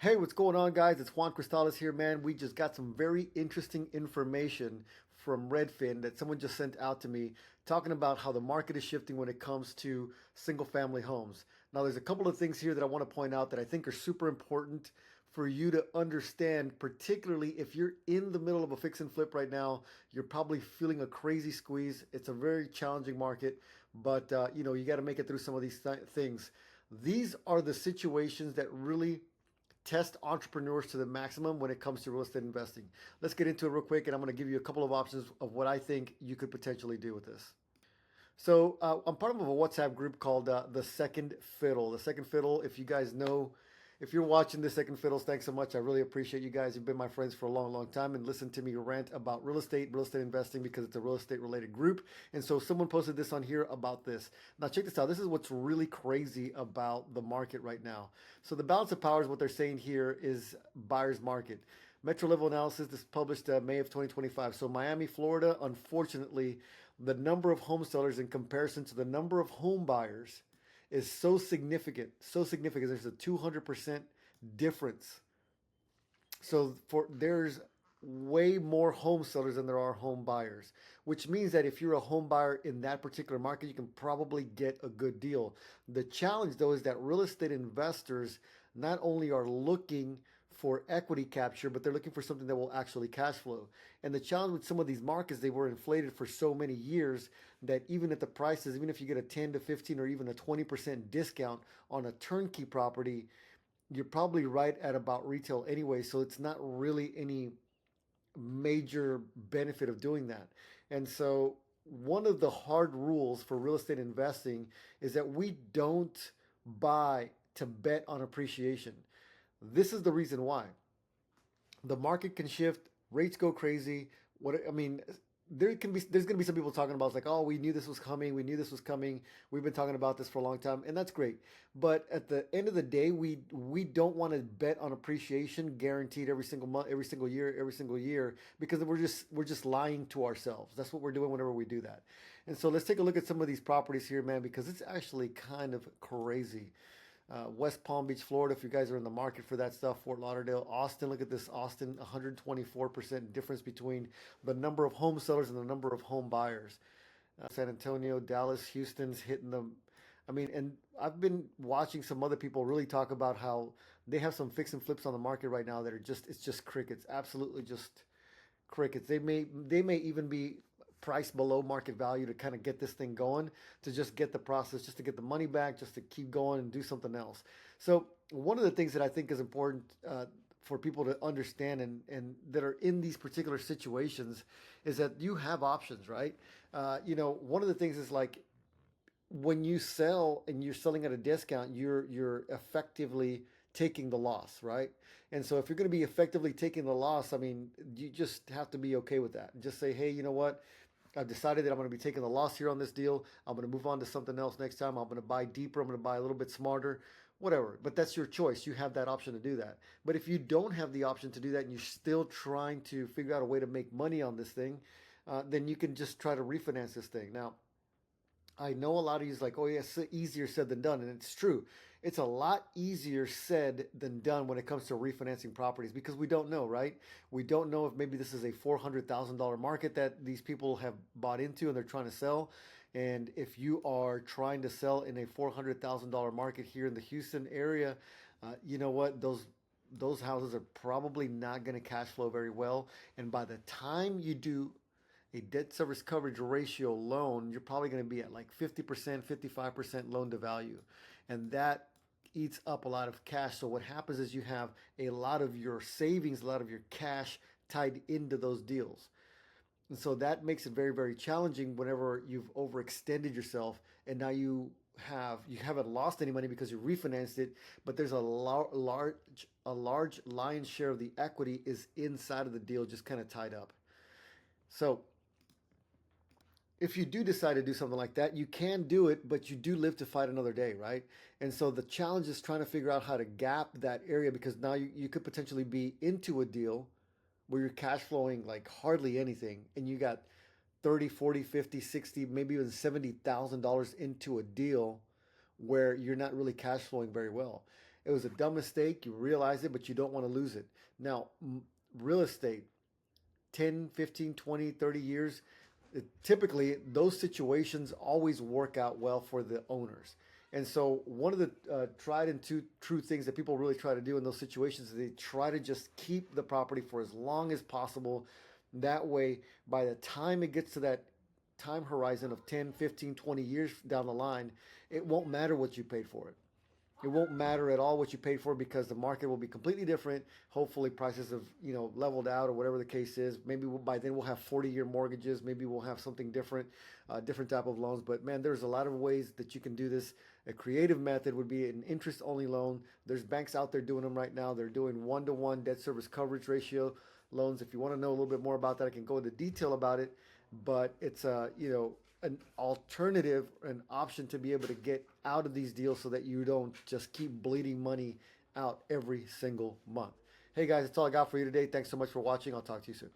Hey, what's going on, guys? It's Juan Cristales here, man. We just got some very interesting information from Redfin that someone just sent out to me talking about how the market is shifting when it comes to single family homes. Now, there's a couple of things here that I want to point out that I think are super important for you to understand, particularly if you're in the middle of a fix and flip right now. You're probably feeling a crazy squeeze. It's a very challenging market, but you got to make it through some of these things. These are the situations that really test entrepreneurs to the maximum when it comes to real estate investing. Let's get into it real quick, and I'm going to give you a couple of options of what I think you could potentially do with this. So I'm part of a WhatsApp group called the Second Fiddle. The Second Fiddle, if you guys know, if you're watching the Second Fiddles, thanks so much. I really appreciate you guys. You've been my friends for a long, long time and listen to me rant about real estate investing because it's a real estate related group. And so someone posted this on here about this. Now check this out. This is what's really crazy about the market right now. So the balance of power is what they're saying here is buyer's market. Metro level analysis, this is published May of 2025. So Miami, Florida, unfortunately, the number of home sellers in comparison to the number of home buyers is so significant. So significant. There's a 200% difference. So there's way more home sellers than there are home buyers, which means that if you're a home buyer in that particular market, you can probably get a good deal. The challenge though is that real estate investors not only are looking for equity capture, but they're looking for something that will actually cash flow. And the challenge with some of these markets, they were inflated for so many years that even at the prices, even if you get a 10 to 15 or even a 20% discount on a turnkey property, you're probably right at about retail anyway. So it's not really any major benefit of doing that. And so one of the hard rules for real estate investing is that we don't buy to bet on appreciation. This is the reason why. The market can shift, rates go crazy. There's gonna be some people talking about it's like, oh, we knew this was coming, we knew this was coming. We've been talking about this for a long time, and that's great. But at the end of the day, we don't want to bet on appreciation guaranteed every single month, every single year, because we're just lying to ourselves. That's what we're doing whenever we do that. And so let's take a look at some of these properties here, man, because it's actually kind of crazy. West Palm Beach, Florida, if you guys are in the market for that stuff. Fort Lauderdale, Austin, look at this. Austin, 124% difference between the number of home sellers and the number of home buyers. San Antonio, Dallas, Houston's hitting them. I mean, and I've been watching some other people really talk about how they have some fix and flips on the market right now that are it's just crickets. Absolutely just crickets. They may even be priced below market value to kind of get this thing going, to just get the process, just to get the money back, just to keep going and do something else. So one of the things that I think is important for people to understand and that are in these particular situations is that you have options, right? One of the things is like when you sell and you're selling at a discount, you're effectively taking the loss, right? And so if you're going to be effectively taking the loss, I mean, you just have to be okay with that. Just say, hey, you know what? I've decided that I'm going to be taking the loss here on this deal. I'm going to move on to something else next time. I'm going to buy deeper. I'm going to buy a little bit smarter, whatever. But that's your choice. You have that option to do that. But if you don't have the option to do that and you're still trying to figure out a way to make money on this thing, then you can just try to refinance this thing. Now, I know a lot of you is like, oh, yeah, it's easier said than done. And it's true. It's a lot easier said than done when it comes to refinancing properties because we don't know, right? We don't know if maybe this is a $400,000 market that these people have bought into and they're trying to sell. And if you are trying to sell in a $400,000 market here in the Houston area, you know what? Those houses are probably not going to cash flow very well. And by the time you do a debt service coverage ratio loan, you're probably going to be at like 50%, 55% loan to value. And that eats up a lot of cash. So what happens is you have a lot of your savings, a lot of your cash tied into those deals. And so that makes it very, very challenging whenever you've overextended yourself and now you haven't lost any money because you refinanced it, but there's a large lion's share of the equity is inside of the deal, just kind of tied up. So if you do decide to do something like that, you can do it, but you do live to fight another day, right? And so the challenge is trying to figure out how to gap that area because now you could potentially be into a deal where you're cash flowing like hardly anything and you got 30, 40, 50, 60, maybe even $70,000 into a deal where you're not really cash flowing very well. It was a dumb mistake. You realize it, but you don't want to lose it. Now, real estate, 10, 15, 20, 30 years, typically those situations always work out well for the owners. And so one of the tried and true things that people really try to do in those situations is they try to just keep the property for as long as possible. That way, by the time it gets to that time horizon of 10, 15, 20 years down the line, it won't matter what you paid for it. It won't matter at all what you paid for because the market will be completely different. Hopefully prices have, leveled out or whatever the case is. Maybe by then we'll have 40-year mortgages. Maybe we'll have something different, different type of loans. But man, there's a lot of ways that you can do this. A creative method would be an interest-only loan. There's banks out there doing them right now. They're doing one-to-one debt service coverage ratio loans. If you want to know a little bit more about that, I can go into detail about it. But it's an alternative, an option to be able to get out of these deals so that you don't just keep bleeding money out every single month. Hey guys, that's all I got for you today. Thanks so much for watching. I'll talk to you soon.